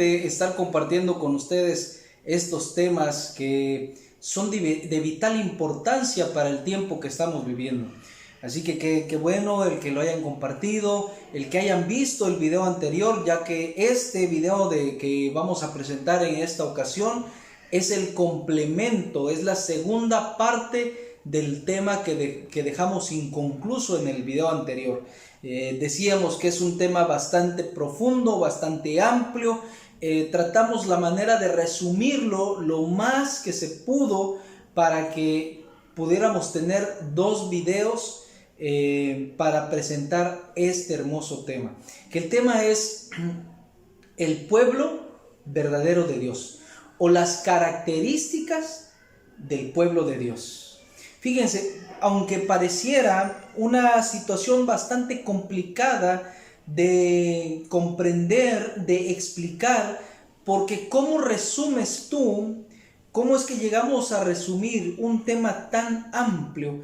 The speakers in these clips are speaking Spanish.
nuevamente estar compartiendo con ustedes estos temas que son de vital importancia para el tiempo que estamos viviendo. Así que qué bueno el que lo hayan compartido, el que hayan visto el video anterior, ya que este video que vamos a presentar en esta ocasión es el complemento, es la segunda parte del tema que dejamos inconcluso en el video anterior. Decíamos que es un tema bastante profundo, bastante amplio. Tratamos la manera de resumirlo lo más que se pudo para que pudiéramos tener 2 videos para presentar este hermoso tema. Que el tema es el pueblo verdadero de Dios, o las características del pueblo de Dios. Fíjense, aunque pareciera una situación bastante complicada de comprender, de explicar, porque ¿cómo resumes tú? ¿Cómo es que llegamos a resumir un tema tan amplio?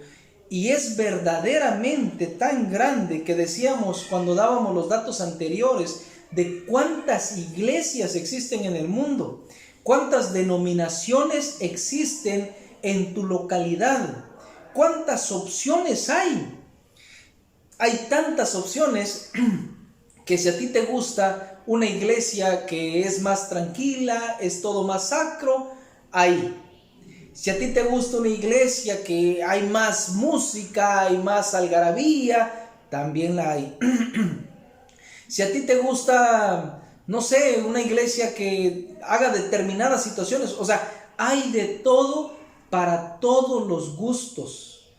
Y es verdaderamente tan grande que decíamos cuando dábamos los datos anteriores de cuántas iglesias existen en el mundo, cuántas denominaciones existen en tu localidad, cuántas opciones hay. Hay tantas opciones que si a ti te gusta una iglesia que es más tranquila, es todo más sacro, hay. Si a ti te gusta una iglesia que hay más música, hay más algarabía, también la hay. Si a ti te gusta, no sé, una iglesia que haga determinadas situaciones, o sea, hay de todo para todos los gustos.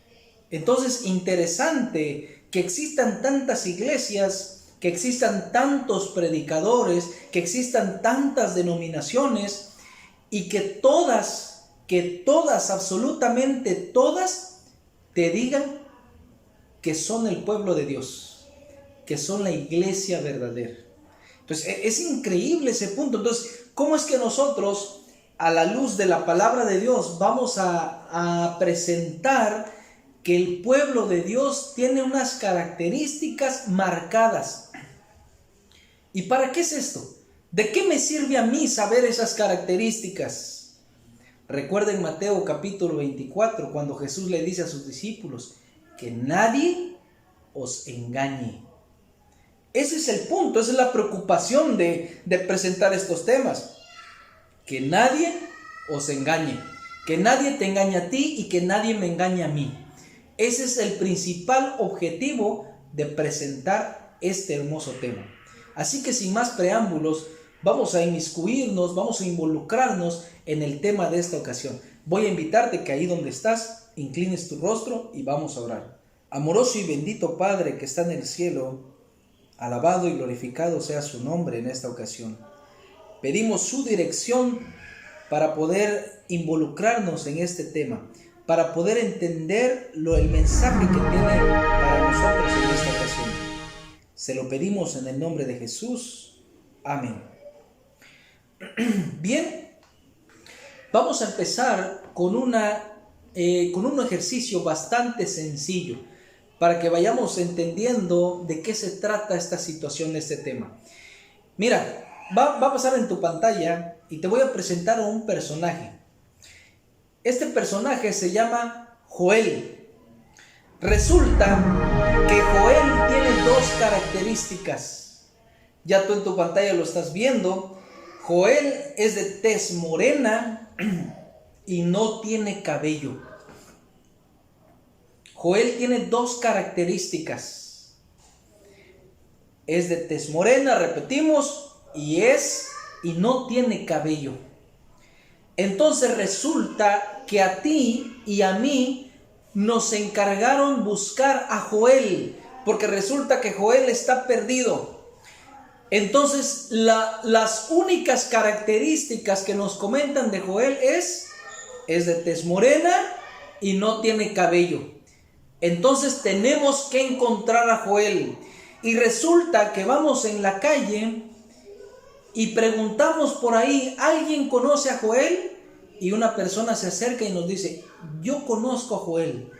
Entonces, interesante que existan tantas iglesias, que existan tantos predicadores, que existan tantas denominaciones y que todas, absolutamente todas, te digan que son el pueblo de Dios, que son la iglesia verdadera. Entonces, es increíble ese punto. Entonces, ¿cómo es que nosotros, a la luz de la palabra de Dios, vamos a presentar que el pueblo de Dios tiene unas características marcadas? ¿Y para qué es esto? ¿De qué me sirve a mí saber esas características? Recuerden Mateo capítulo 24, cuando Jesús le dice a sus discípulos, que nadie os engañe. Ese es el punto, esa es la preocupación de presentar estos temas. Que nadie os engañe, que nadie te engañe a ti y que nadie me engañe a mí. Ese es el principal objetivo de presentar este hermoso tema. Así que sin más preámbulos, vamos a inmiscuirnos, vamos a involucrarnos en el tema de esta ocasión. Voy a invitarte que ahí donde estás, inclines tu rostro y vamos a orar. Amoroso y bendito Padre que está en el cielo, alabado y glorificado sea su nombre en esta ocasión. Pedimos su dirección para poder involucrarnos en este tema, para poder entender el mensaje que tiene para nosotros en esta ocasión. Se lo pedimos en el nombre de Jesús. Amén. Bien, vamos a empezar con un ejercicio bastante sencillo para que vayamos entendiendo de qué se trata esta situación, este tema. Mira, va a pasar en tu pantalla y te voy a presentar a un personaje. Este personaje se llama Joel. Resulta que Joel tiene 2 características. Ya tú en tu pantalla lo estás viendo. Joel es de tez morena y no tiene cabello. Joel tiene 2 características. Es de tez morena, repetimos, y no tiene cabello. Entonces resulta que a ti y a mí nos encargaron buscar a Joel, porque resulta que Joel está perdido. Entonces las únicas características que nos comentan de Joel es de tez morena y no tiene cabello. Entonces tenemos que encontrar a Joel. Y resulta que vamos en la calle y preguntamos por ahí, ¿alguien conoce a Joel? Y una persona se acerca y nos dice, yo conozco a Joel.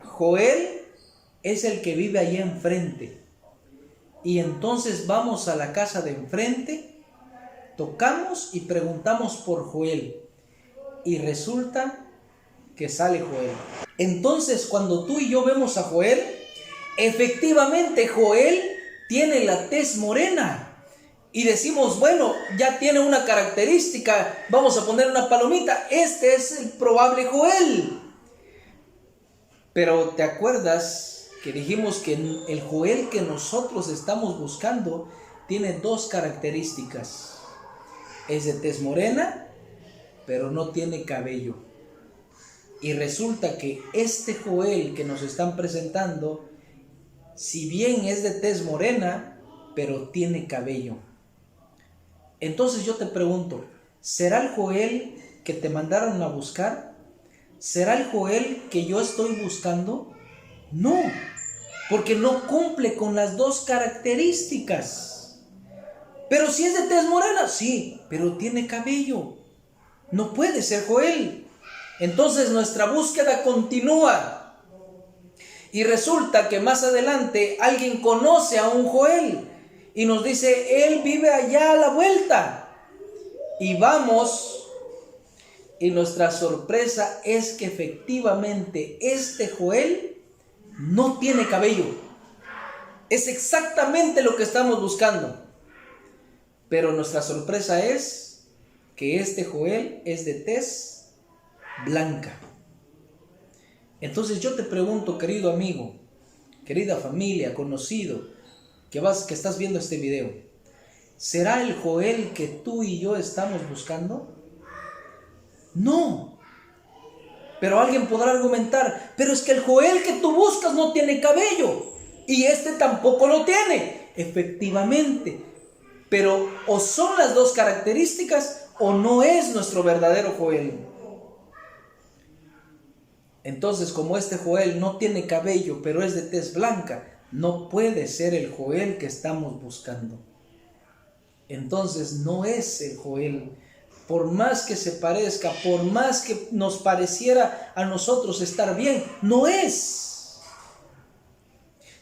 Joel es el que vive allí enfrente. y entonces vamos a la casa de enfrente, tocamos y preguntamos por Joel, y resulta que sale Joel. Entonces, cuando tú y yo vemos a Joel, efectivamente Joel tiene la tez morena. Y decimos, bueno, ya tiene una característica, vamos a poner una palomita, este es el probable Joel. Pero ¿te acuerdas que dijimos que el Joel que nosotros estamos buscando tiene dos características? Es de tez morena, pero no tiene cabello. Y resulta que este Joel que nos están presentando, si bien es de tez morena, pero tiene cabello. Entonces yo te pregunto, ¿será el Joel que te mandaron a buscar? ¿Será el Joel que yo estoy buscando? No, porque no cumple con las dos características. Pero si es de tez morena, sí, pero tiene cabello. No puede ser Joel. Entonces nuestra búsqueda continúa. Y resulta que más adelante alguien conoce a un Joel y nos dice, él vive allá a la vuelta. Y vamos, y nuestra sorpresa es que efectivamente este Joel no tiene cabello. Es exactamente lo que estamos buscando. Pero nuestra sorpresa es que este Joel es de tez blanca. Entonces yo te pregunto, querido amigo, querida familia, conocido, que estás viendo este video, ¿será el Joel que tú y yo estamos buscando? No. Pero alguien podrá argumentar, pero es que el Joel que tú buscas no tiene cabello y este tampoco lo tiene. Efectivamente, pero o son las dos características o no es nuestro verdadero Joel. Entonces, como este Joel no tiene cabello, pero es de tez blanca, no puede ser el Joel que estamos buscando. Entonces, no es el Joel. Por más que se parezca, por más que nos pareciera a nosotros estar bien, no es.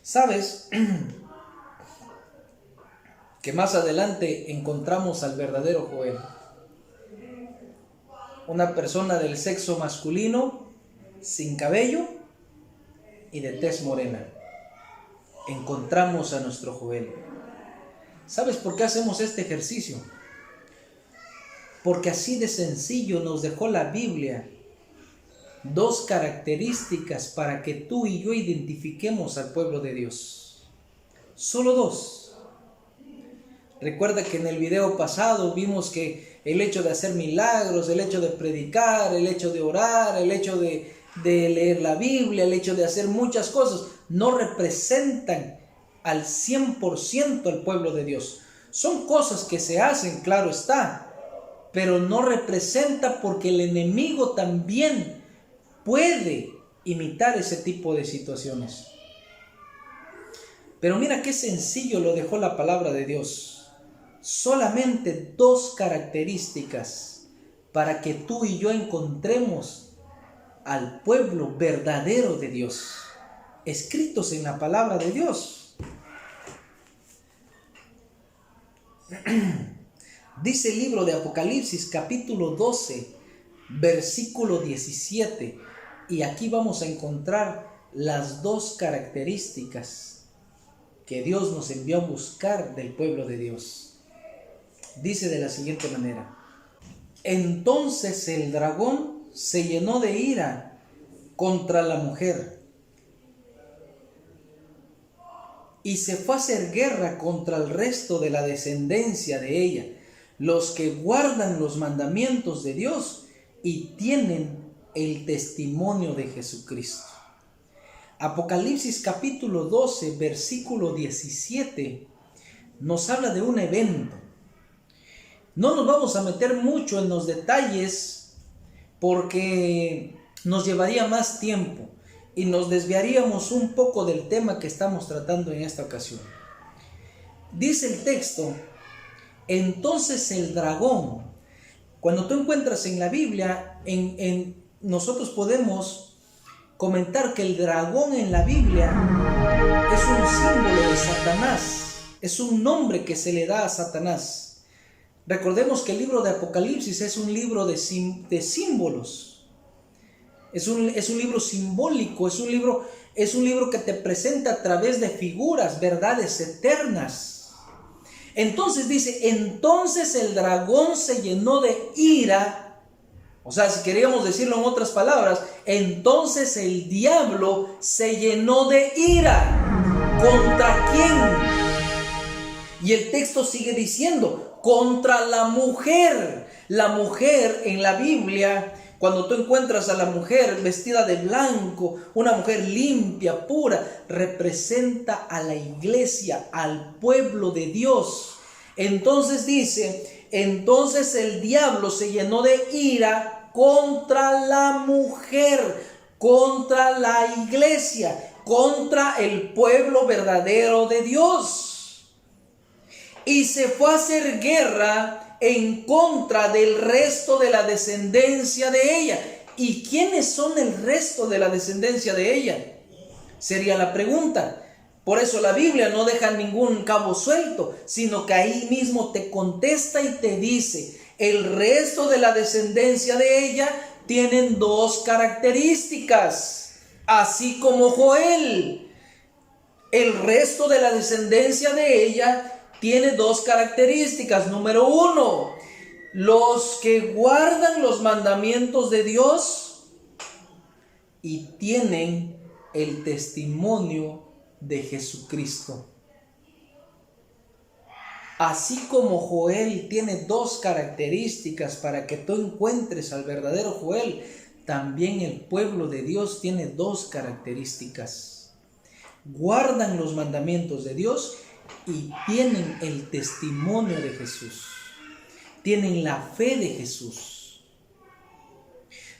¿Sabes? Que más adelante encontramos al verdadero Joel. Una persona del sexo masculino, sin cabello y de tez morena. Encontramos a nuestro Joel. ¿Sabes por qué hacemos este ejercicio? Porque así de sencillo nos dejó la Biblia dos características para que tú y yo identifiquemos al pueblo de Dios. Solo dos. Recuerda que en el video pasado vimos que el hecho de hacer milagros, el hecho de predicar, el hecho de orar, el hecho de leer la Biblia, el hecho de hacer muchas cosas, no representan al 100% al pueblo de Dios. Son cosas que se hacen, claro está, pero no representa porque el enemigo también puede imitar ese tipo de situaciones. Pero mira qué sencillo lo dejó la palabra de Dios. Solamente dos características para que tú y yo encontremos al pueblo verdadero de Dios, escritos en la palabra de Dios. Dice el libro de Apocalipsis capítulo 12, versículo 17, y aquí vamos a encontrar las dos características que Dios nos envió a buscar del pueblo de Dios. Dice de la siguiente manera: entonces el dragón se llenó de ira contra la mujer y se fue a hacer guerra contra el resto de la descendencia de ella, los que guardan los mandamientos de Dios y tienen el testimonio de Jesucristo. Apocalipsis capítulo 12, versículo 17 nos habla de un evento. No nos vamos a meter mucho en los detalles porque nos llevaría más tiempo y nos desviaríamos un poco del tema que estamos tratando en esta ocasión. Dice el texto, entonces el dragón. Cuando tú encuentras en la Biblia, nosotros podemos comentar que el dragón en la Biblia es un símbolo de Satanás, es un nombre que se le da a Satanás. Recordemos que el libro de Apocalipsis es un libro de símbolos. Es un libro simbólico, es un libro que te presenta a través de figuras, verdades eternas. Entonces dice, entonces el dragón se llenó de ira. O sea, si queríamos decirlo en otras palabras, entonces el diablo se llenó de ira. ¿Contra quién? Y el texto sigue diciendo, contra la mujer. La mujer en la Biblia, cuando tú encuentras a la mujer vestida de blanco, una mujer limpia, pura, representa a la iglesia, al pueblo de Dios. Entonces dice, entonces el diablo se llenó de ira contra la mujer, contra la iglesia, contra el pueblo verdadero de Dios. Y se fue a hacer guerra en contra del resto de la descendencia de ella. ¿Y quiénes son el resto de la descendencia de ella? Sería la pregunta. Por eso la Biblia no deja ningún cabo suelto, sino que ahí mismo te contesta y te dice, el resto de la descendencia de ella tienen dos características, así como Joel. El resto de la descendencia de ella tiene dos características. Número uno, los que guardan los mandamientos de Dios y tienen el testimonio de Jesucristo. Así como Joel tiene dos características para que tú encuentres al verdadero Joel, también el pueblo de Dios tiene dos características. Guardan los mandamientos de Dios y tienen el testimonio de Jesús. Tienen la fe de Jesús.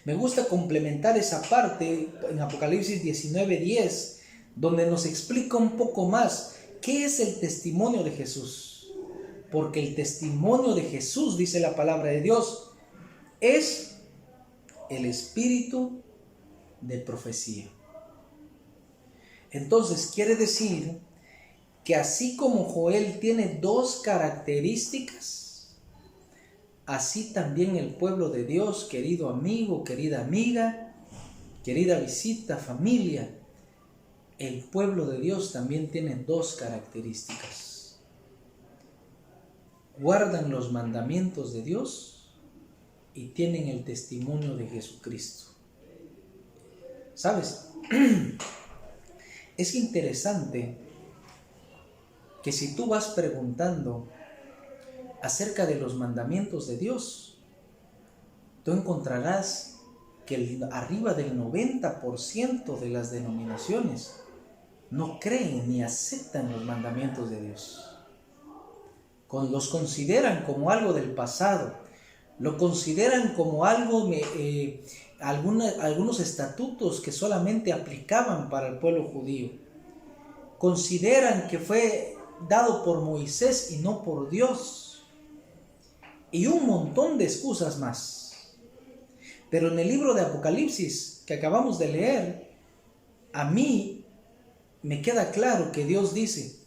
Me gusta complementar esa parte en Apocalipsis 19:10, donde nos explica un poco más qué es el testimonio de Jesús. Porque el testimonio de Jesús, dice la palabra de Dios, es el espíritu de profecía. Entonces quiere decir que así como Joel tiene dos características, así también el pueblo de Dios, querido amigo, querida amiga, querida visita, familia, el pueblo de Dios también tiene dos características. Guardan los mandamientos de Dios y tienen el testimonio de Jesucristo. ¿Sabes? Es interesante que si tú vas preguntando acerca de los mandamientos de Dios, tú encontrarás que arriba del 90% de las denominaciones no creen ni aceptan los mandamientos de Dios. Los consideran como algo del pasado, lo consideran como algo, algunos estatutos que solamente aplicaban para el pueblo judío. Consideran que fue dado por Moisés y no por Dios. Y un montón de excusas más. Pero en el libro de Apocalipsis que acabamos de leer, a mí me queda claro que Dios dice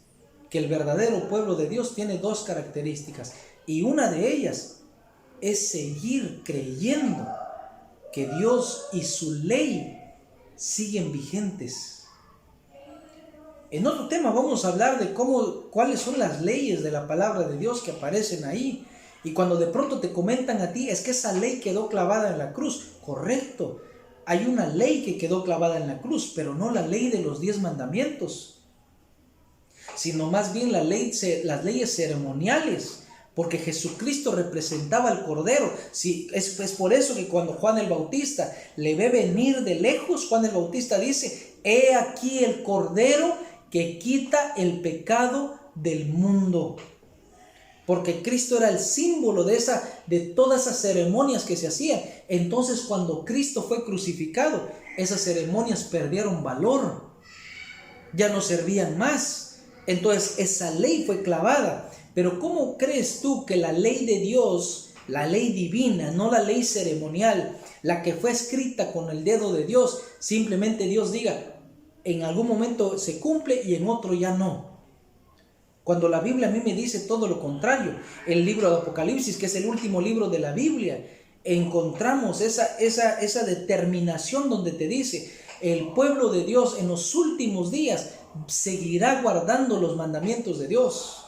que el verdadero pueblo de Dios tiene dos características. Y una de ellas es seguir creyendo que Dios y su ley siguen vigentes. En otro tema vamos a hablar de cuáles son las leyes de la palabra de Dios que aparecen ahí. Y cuando de pronto te comentan a ti, es que esa ley quedó clavada en la cruz. Correcto, hay una ley que quedó clavada en la cruz, pero no la ley de los 10 mandamientos, sino más bien las leyes ceremoniales, porque Jesucristo representaba al Cordero. Sí, es por eso que cuando Juan el Bautista le ve venir de lejos, Juan el Bautista dice, he aquí el Cordero que quita el pecado del mundo. Porque Cristo era el símbolo de todas esas ceremonias que se hacían. Entonces cuando Cristo fue crucificado, esas ceremonias perdieron valor, ya no servían más. Entonces esa ley fue clavada. Pero ¿cómo crees tú que la ley de Dios, la ley divina, no la ley ceremonial, la que fue escrita con el dedo de Dios, simplemente Dios diga, en algún momento se cumple y en otro ya no? Cuando la Biblia a mí me dice todo lo contrario. El libro de Apocalipsis, que es el último libro de la Biblia, encontramos esa determinación donde te dice: el pueblo de Dios en los últimos días seguirá guardando los mandamientos de Dios.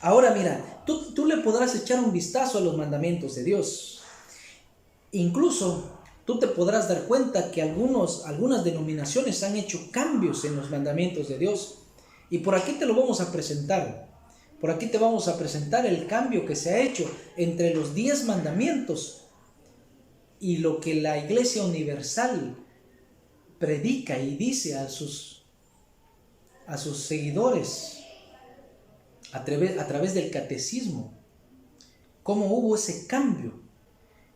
Ahora mira, tú le podrás echar un vistazo a los mandamientos de Dios. Incluso tú te podrás dar cuenta que algunas denominaciones han hecho cambios en los mandamientos de Dios. Y por aquí te lo vamos a presentar. Por aquí te vamos a presentar el cambio que se ha hecho entre los 10 mandamientos y lo que la Iglesia Universal predica y dice a sus seguidores a través del catecismo. ¿Cómo hubo ese cambio?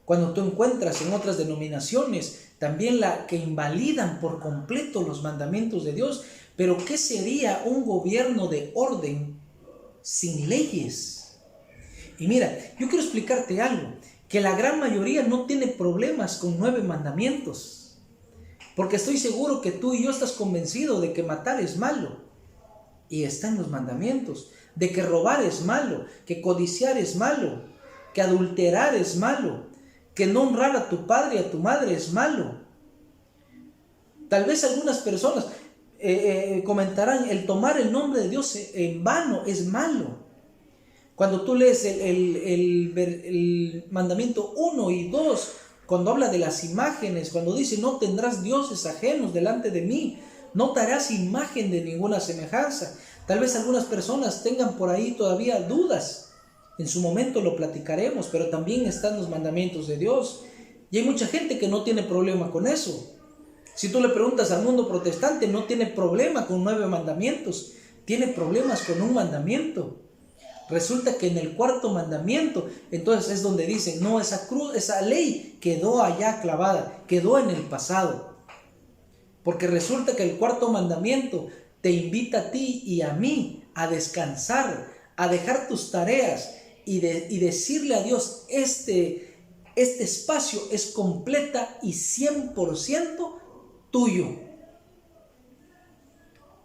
Cuando tú encuentras en otras denominaciones también la que invalidan por completo los mandamientos de Dios. Pero ¿qué sería un gobierno de orden sin leyes? Y mira, yo quiero explicarte algo, que la gran mayoría no tiene problemas con 9 mandamientos. Porque estoy seguro que tú y yo estás convencido de que matar es malo. Y está en los mandamientos. De que robar es malo, que codiciar es malo, que adulterar es malo, que no honrar a tu padre y a tu madre es malo. Tal vez algunas personas comentarán: el tomar el nombre de Dios en vano es malo. Cuando tú lees el mandamiento 1 y 2, cuando habla de las imágenes, cuando dice: no tendrás dioses ajenos delante de mí, no te harás imagen de ninguna semejanza. Tal vez algunas personas tengan por ahí todavía dudas. En su momento lo platicaremos, pero también están los mandamientos de Dios. Y hay mucha gente que no tiene problema con eso. Si tú le preguntas al mundo protestante, no tiene problema con 9 mandamientos, tiene problemas con un mandamiento. Resulta que en el 4º mandamiento, entonces es donde dicen: no, esa ley quedó allá clavada, quedó en el pasado. Porque resulta que el 4º mandamiento te invita a ti y a mí a descansar, a dejar tus tareas y decirle a Dios: este espacio es completa y 100% tuyo.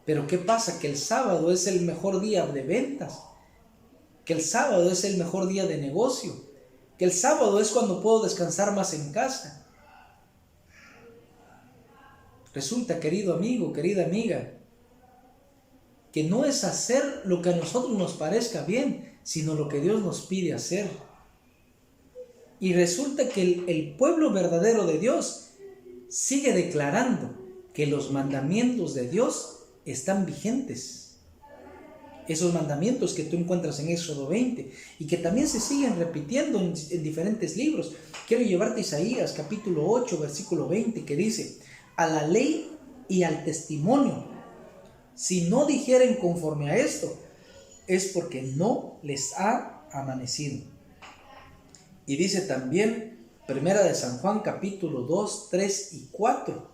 Pero ¿qué pasa? Que el sábado es el mejor día de ventas, que el sábado es el mejor día de negocio, que el sábado es cuando puedo descansar más en casa. Resulta, querido amigo, querida amiga, que no es hacer lo que a nosotros nos parezca bien, sino lo que Dios nos pide hacer. Y resulta que el pueblo verdadero de Dios sigue declarando que los mandamientos de Dios están vigentes. Esos mandamientos que tú encuentras en Éxodo 20 y que también se siguen repitiendo en diferentes libros. Quiero llevarte a Isaías capítulo 8, versículo 20, que dice: a la ley y al testimonio, si no dijeren conforme a esto, es porque no les ha amanecido. Y dice también Primera de San Juan capítulo 2, 3 y 4,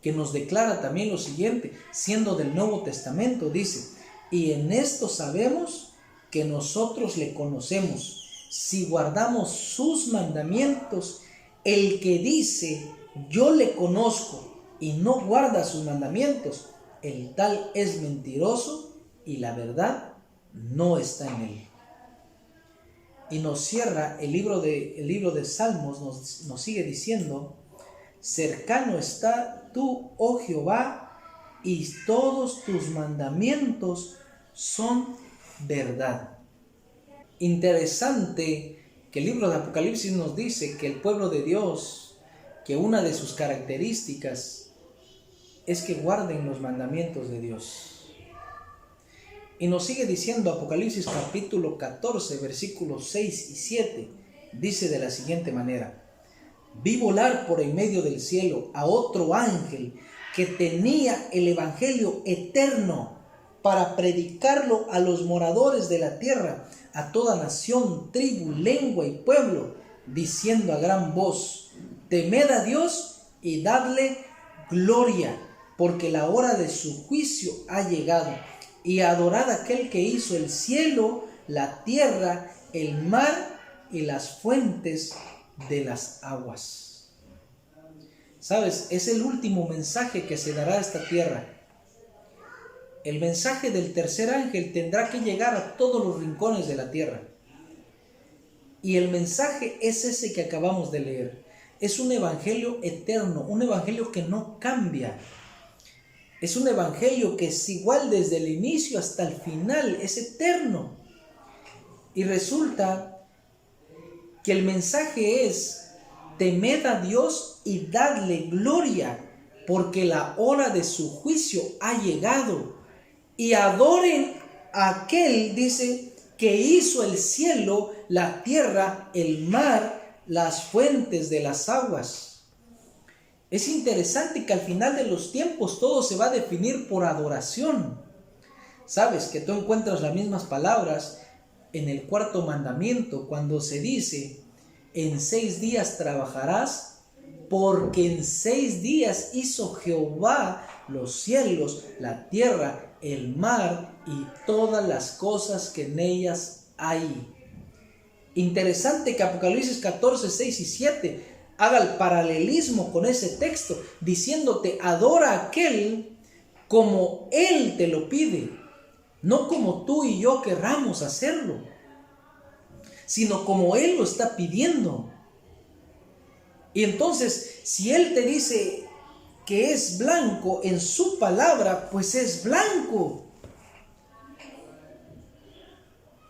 que nos declara también lo siguiente, siendo del Nuevo Testamento, dice: y en esto sabemos que nosotros le conocemos, si guardamos sus mandamientos. El que dice: yo le conozco, y no guarda sus mandamientos, el tal es mentiroso, y la verdad no está en él. Y nos cierra el libro de Salmos, nos sigue diciendo: cercano está tú, oh Jehová, y todos tus mandamientos son verdad. Interesante que el libro de Apocalipsis nos dice que el pueblo de Dios, que una de sus características es que guarden los mandamientos de Dios. Y nos sigue diciendo Apocalipsis capítulo 14, versículos 6 y 7, dice de la siguiente manera: vi volar por en medio del cielo a otro ángel que tenía el evangelio eterno para predicarlo a los moradores de la tierra, a toda nación, tribu, lengua y pueblo, diciendo a gran voz: temed a Dios y dadle gloria, porque la hora de su juicio ha llegado, y adorad a aquel que hizo el cielo, la tierra, el mar y las fuentes de las aguas. ¿Sabes? Es el último mensaje que se dará a esta tierra. el mensaje del tercer ángel tendrá que llegar a todos los rincones de la tierra. Y el mensaje es ese que acabamos de leer. Es un evangelio eterno, un evangelio que no cambia. Es un evangelio que es igual desde el inicio hasta el final, es eterno. Y resulta que el mensaje es: temed a Dios y dadle gloria, porque la hora de su juicio ha llegado. Y adoren a aquel, dice, que hizo el cielo, la tierra, el mar, las fuentes de las aguas. Es interesante que al final de los tiempos todo se va a definir por adoración. Sabes que tú encuentras las mismas palabras en el cuarto mandamiento, cuando se dice: en 6 días trabajarás, porque en 6 días hizo Jehová los cielos, la tierra, el mar y todas las cosas que en ellas hay. Interesante que Apocalipsis 14, 6 y 7 haga el paralelismo con ese texto, diciéndote: adora a aquel como Él te lo pide, no como tú y yo querramos hacerlo, sino como Él lo está pidiendo. Y entonces, si Él te dice que es blanco en su palabra, pues es blanco.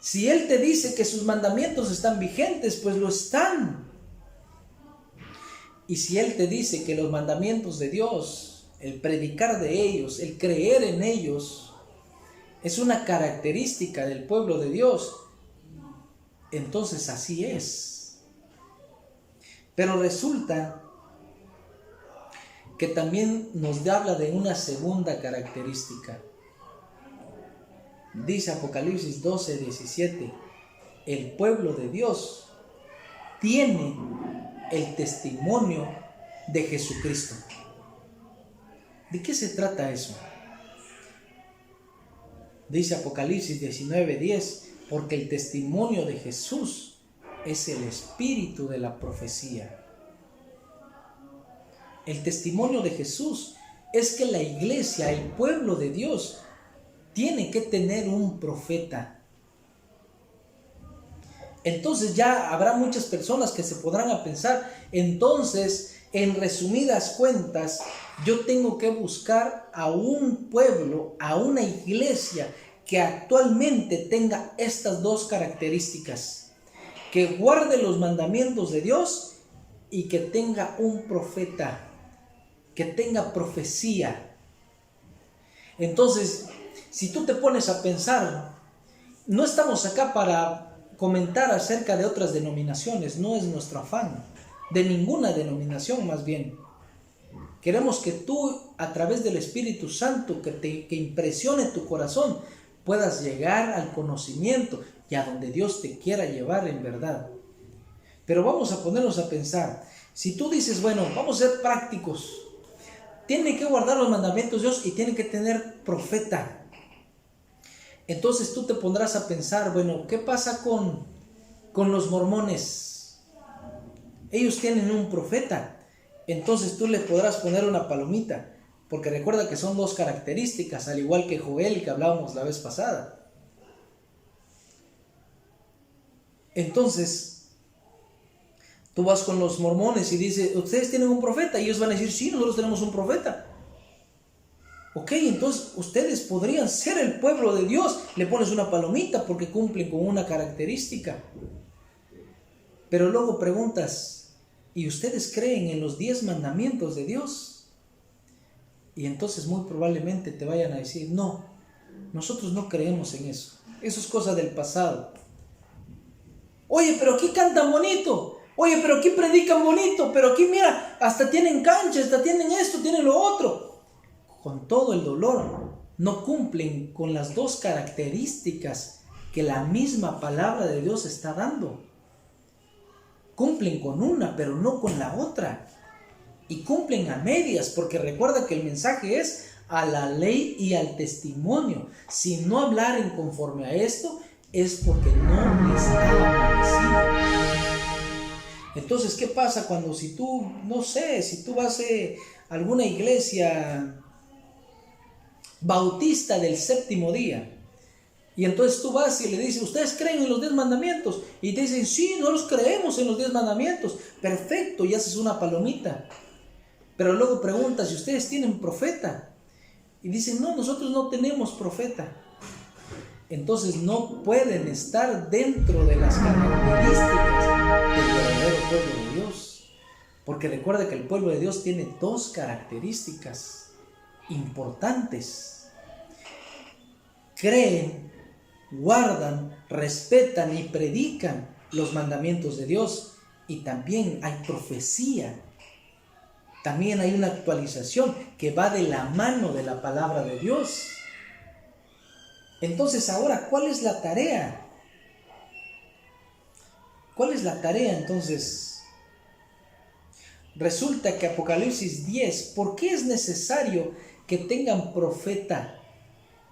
Si Él te dice que sus mandamientos están vigentes, pues lo están. Y si Él te dice que los mandamientos de Dios, el predicar de ellos, el creer en ellos, es una característica del pueblo de Dios, entonces así es. Pero resulta que también nos habla de una segunda característica. Dice Apocalipsis 12, 17, el pueblo de Dios tiene el testimonio de Jesucristo. ¿De qué se trata eso? Dice Apocalipsis 19, 10, porque el testimonio de Jesús es el espíritu de la profecía. El testimonio de Jesús es que la iglesia, el pueblo de Dios, tiene que tener un profeta. Entonces ya habrá muchas personas que se podrán a pensar: entonces, en resumidas cuentas, yo tengo que buscar a un pueblo, a una iglesia que actualmente tenga estas dos características: que guarde los mandamientos de Dios y que tenga un profeta, que tenga profecía. Entonces, si tú te pones a pensar, no estamos acá para comentar acerca de otras denominaciones, no es nuestro afán, de ninguna denominación más bien. Queremos que tú, a través del Espíritu Santo, que impresione tu corazón, puedas llegar al conocimiento y a donde Dios te quiera llevar en verdad. Pero vamos a ponernos a pensar, si tú dices, bueno, vamos a ser prácticos, tiene que guardar los mandamientos de Dios y tiene que tener profeta. Entonces tú te pondrás a pensar, bueno, ¿qué pasa con los mormones? Ellos tienen un profeta. Entonces tú le podrás poner una palomita, porque recuerda que son dos características, al igual que Joel, que hablábamos la vez pasada. Entonces, tú vas con los mormones y dices, ¿ustedes tienen un profeta? Y ellos van a decir, sí, nosotros tenemos un profeta. Ok, entonces ustedes podrían ser el pueblo de Dios. Le pones una palomita porque cumplen con una característica. Pero luego preguntas, ¿y ustedes creen en los 10 mandamientos de Dios? Y entonces muy probablemente te vayan a decir, no, nosotros no creemos en eso. Eso es cosa del pasado. Oye, pero aquí cantan bonito. Oye, pero aquí predican bonito. Pero aquí mira, hasta tienen canchas, hasta tienen esto, tienen lo otro. Con todo el dolor, no cumplen con las dos características que la misma palabra de Dios está dando. Cumplen con una, pero no con la otra. Y cumplen a medias, porque recuerda que el mensaje es a la ley y al testimonio. Si no hablaren conforme a esto, es porque no les ha aparecido. Entonces, ¿qué pasa cuando si tú, no sé, si tú vas a alguna iglesia Bautista del séptimo día. Y entonces tú vas y le dices, ¿ustedes creen en los 10 mandamientos? Y te dicen, sí, nosotros creemos en los 10 mandamientos. Perfecto, y haces una palomita. Pero luego preguntas, ¿si ustedes tienen profeta? Y dicen, no, nosotros no tenemos profeta. Entonces no pueden estar dentro de las características del verdadero pueblo de Dios. Porque recuerda que el pueblo de Dios tiene dos características importantes. Creen, guardan, respetan y predican los mandamientos de Dios. Y también hay profecía. También hay una actualización que va de la mano de la palabra de Dios. Entonces ahora, ¿cuál es la tarea? ¿Cuál es la tarea entonces? Resulta que Apocalipsis 10, ¿por qué es necesario que tengan profeta?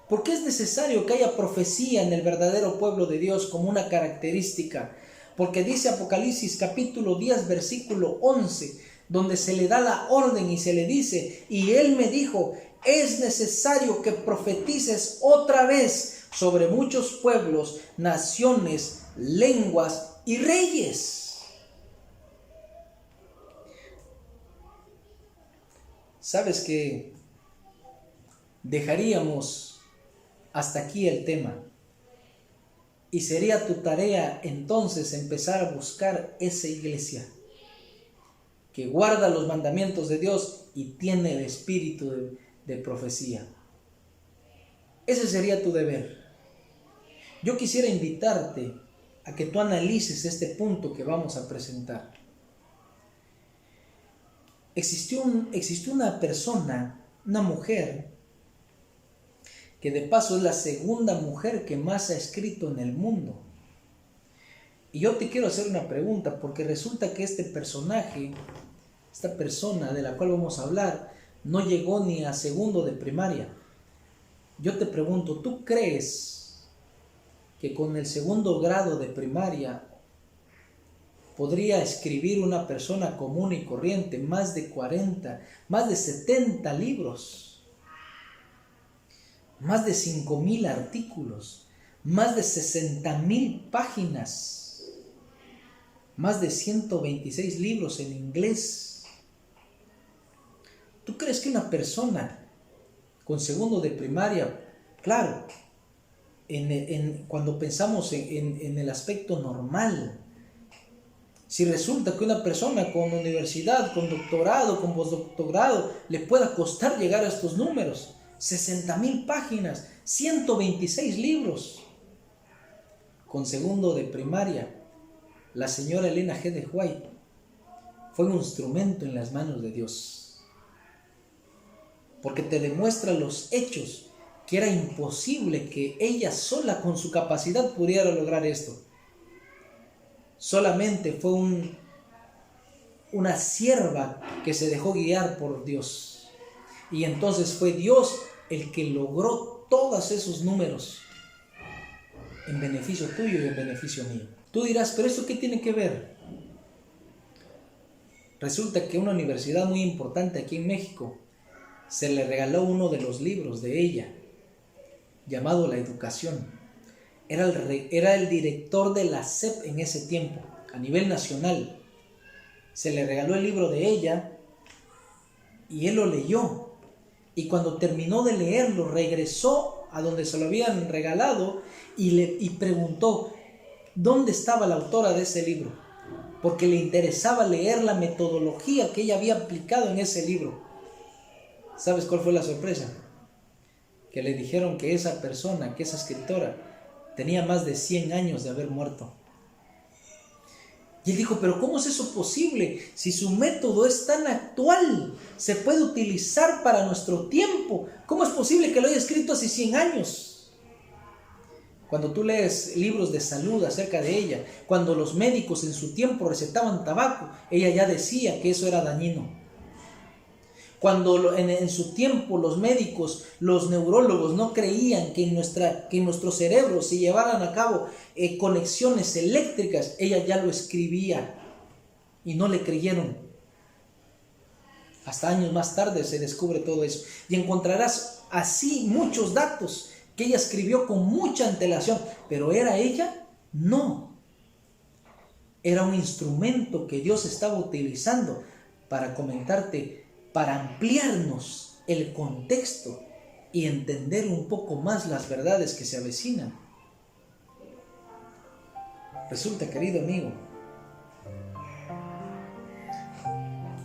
¿Por qué es necesario que haya profecía en el verdadero pueblo de Dios como una característica? Porque dice Apocalipsis capítulo 10, versículo 11, donde se le da la orden y se le dice, y él me dijo, es necesario que profetices otra vez sobre muchos pueblos, naciones, lenguas y reyes. ¿Sabes qué? Dejaríamos hasta aquí el tema. Y sería tu tarea entonces empezar a buscar esa iglesia que guarda los mandamientos de Dios y tiene el espíritu de profecía. Ese sería tu deber. Yo quisiera invitarte a que tú analices este punto que vamos a presentar. Existió una persona, una mujer, que de paso es la segunda mujer que más ha escrito en el mundo. Y yo te quiero hacer una pregunta, porque resulta que este personaje, esta persona de la cual vamos a hablar, no llegó ni a segundo de primaria. Yo te pregunto, ¿tú crees que con el segundo grado de primaria podría escribir una persona común y corriente más de 40, más de 70 libros? Más de 5,000 artículos, más de 60,000 páginas, más de 126 libros en inglés. ¿Tú crees que una persona con segundo de primaria, claro, cuando pensamos en el aspecto normal, si resulta que una persona con universidad, con doctorado, con postdoctorado, le pueda costar llegar a estos números? 60,000 páginas, 126 libros. Con segundo de primaria, la señora Elena G. de White fue un instrumento en las manos de Dios. Porque te demuestra los hechos que era imposible que ella sola con su capacidad pudiera lograr esto. Solamente fue una sierva que se dejó guiar por Dios. Y entonces fue Dios el que logró todos esos números en beneficio tuyo y en beneficio mío. Tú dirás, ¿pero esto qué tiene que ver? Resulta que una universidad muy importante aquí en México se le regaló uno de los libros de ella, llamado La Educación. Era el director de la SEP en ese tiempo, a nivel nacional. Se le regaló el libro de ella y él lo leyó. Y cuando terminó de leerlo, regresó a donde se lo habían regalado y preguntó dónde estaba la autora de ese libro, porque le interesaba leer la metodología que ella había aplicado en ese libro. ¿Sabes cuál fue la sorpresa? Que le dijeron que esa persona, que esa escritora, tenía más de 100 años de haber muerto. Y él dijo, ¿pero cómo es eso posible? Si su método es tan actual, se puede utilizar para nuestro tiempo. ¿Cómo es posible que lo haya escrito hace 100 años? Cuando tú lees libros de salud acerca de ella, cuando los médicos en su tiempo recetaban tabaco, ella ya decía que eso era dañino. Cuando en su tiempo los médicos, los neurólogos no creían que en nuestro cerebro se llevaran a cabo conexiones eléctricas, ella ya lo escribía y no le creyeron. Hasta años más tarde se descubre todo eso. Y encontrarás así muchos datos que ella escribió con mucha antelación. ¿Pero era ella? No. Era un instrumento que Dios estaba utilizando para comentarte, para ampliarnos el contexto y entender un poco más las verdades que se avecinan. Resulta, querido amigo,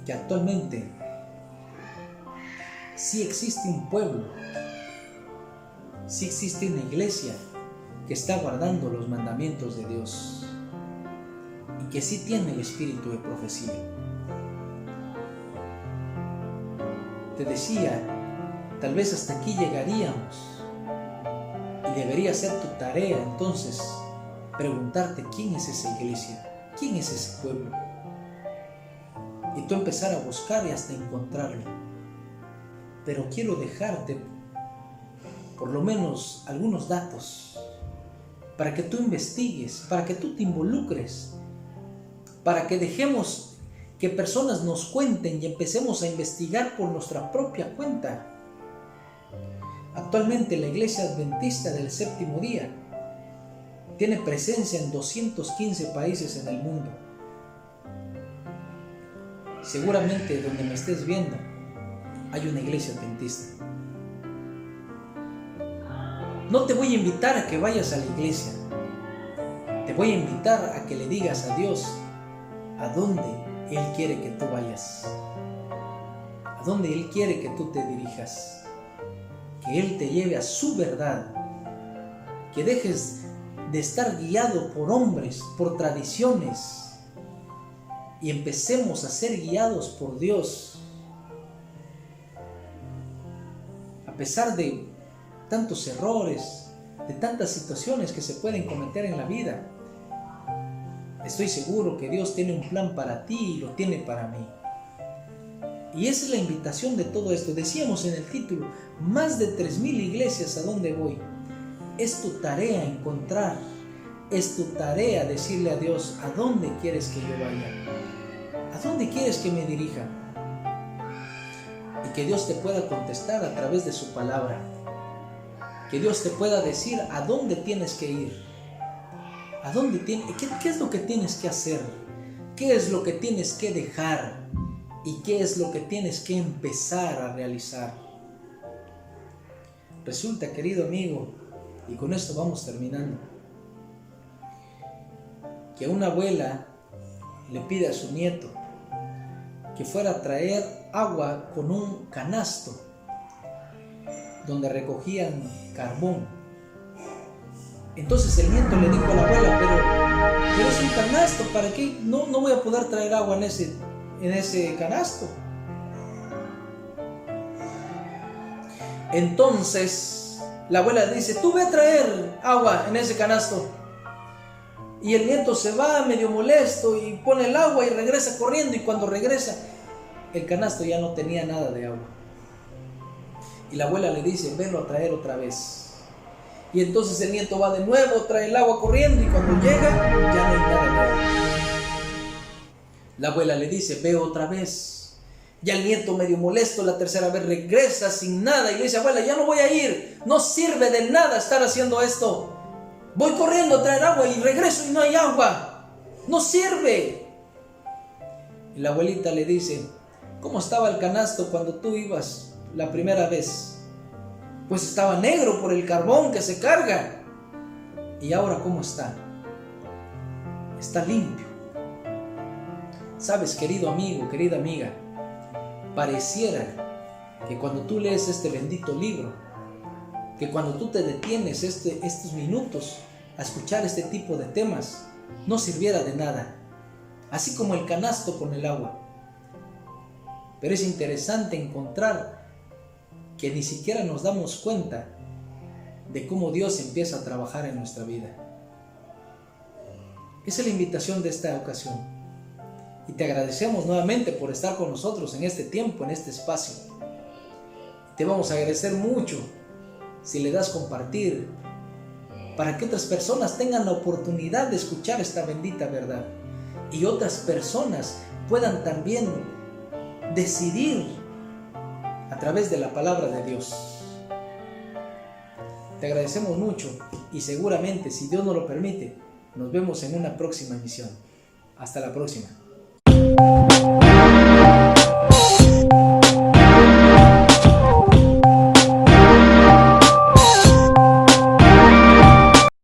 que actualmente sí existe un pueblo, sí existe una iglesia que está guardando los mandamientos de Dios y que sí tiene el espíritu de profecía. Te decía, tal vez hasta aquí llegaríamos y debería ser tu tarea entonces preguntarte quién es esa iglesia, quién es ese pueblo, y tú empezar a buscar y hasta encontrarlo. Pero quiero dejarte por lo menos algunos datos para que tú investigues, para que tú te involucres, para que dejemos que personas nos cuenten y empecemos a investigar por nuestra propia cuenta. Actualmente la Iglesia Adventista del Séptimo Día tiene presencia en 215 países en el mundo. Seguramente donde me estés viendo hay una iglesia adventista. No te voy a invitar a que vayas a la iglesia. Te voy a invitar a que le digas a Dios a dónde Él quiere que tú vayas, a dónde Él quiere que tú te dirijas, que Él te lleve a su verdad, que dejes de estar guiado por hombres, por tradiciones, y empecemos a ser guiados por Dios. A pesar de tantos errores, de tantas situaciones que se pueden cometer en la vida, estoy seguro que Dios tiene un plan para ti y lo tiene para mí. Y esa es la invitación de todo esto. Decíamos en el título, más de 3,000 iglesias, ¿a dónde voy? Es tu tarea encontrar, es tu tarea decirle a Dios, ¿a dónde quieres que yo vaya? ¿A dónde quieres que me dirija? Y que Dios te pueda contestar a través de su palabra. Que Dios te pueda decir a dónde tienes que ir. ¿A dónde qué es lo que tienes que hacer? ¿Qué es lo que tienes que dejar? ¿Y qué es lo que tienes que empezar a realizar? Resulta, querido amigo, y con esto vamos terminando, que una abuela le pide a su nieto que fuera a traer agua con un canasto donde recogían carbón. Entonces el nieto le dijo a la abuela, pero es un canasto, ¿para qué? No voy a poder traer agua en ese canasto. Entonces la abuela le dice, tú ve a traer agua en ese canasto. Y el nieto se va medio molesto y pone el agua y regresa corriendo, y cuando regresa el canasto ya no tenía nada de agua. Y la abuela le dice, venlo a traer otra vez. Y entonces el nieto va de nuevo, trae el agua corriendo, y cuando llega ya no hay nada de agua. La abuela le dice, ve otra vez. Ya el nieto medio molesto la tercera vez regresa sin nada y le dice, abuela, ya no voy a ir, no sirve de nada estar haciendo esto. Voy corriendo a traer agua y regreso y no hay agua. No sirve. Y la abuelita le dice, ¿cómo estaba el canasto cuando tú ibas la primera vez? Pues estaba negro por el carbón que se carga. ¿Y ahora cómo está? Está limpio. Sabes, querido amigo, querida amiga, pareciera que cuando tú lees este bendito libro, que cuando tú te detienes estos minutos a escuchar este tipo de temas, no sirviera de nada, así como el canasto con el agua. Pero es interesante encontrar que ni siquiera nos damos cuenta de cómo Dios empieza a trabajar en nuestra vida. Esa es la invitación de esta ocasión. Y te agradecemos nuevamente por estar con nosotros en este tiempo, en este espacio. Te vamos a agradecer mucho si le das compartir, para que otras personas tengan la oportunidad de escuchar esta bendita verdad y otras personas puedan también decidir a través de la palabra de Dios. Te agradecemos mucho y seguramente, si Dios nos lo permite, nos vemos en una próxima emisión. Hasta la próxima.